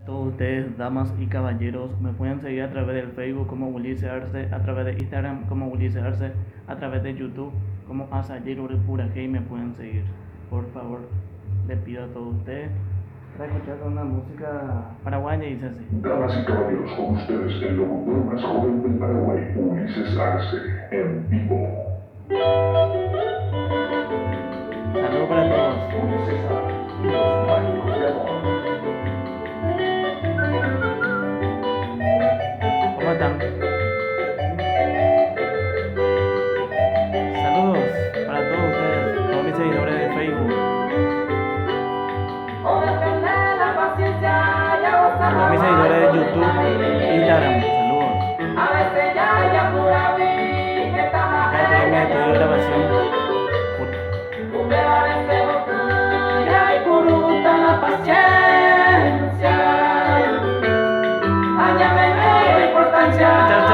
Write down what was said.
Todos ustedes, damas y caballeros, me pueden seguir a través del Facebook como Ulises Arce, a través de Instagram como Ulises Arce, a través de YouTube como Asayero Pura G y me pueden seguir. Por favor, les pido a todos ustedes para escuchar una música paraguaya y dice así. Damas y caballeros, con ustedes el locutor más joven del Paraguay, Ulises Arce, en vivo. Saludos para todos. Julio César y los mágicos de amor. ¿Cómo están? Saludos para todos ustedes, todos mis seguidores de Facebook, todos mis seguidores de YouTube, Instagram, saludos. Acá estoy en mi estudio de grabación. Muchas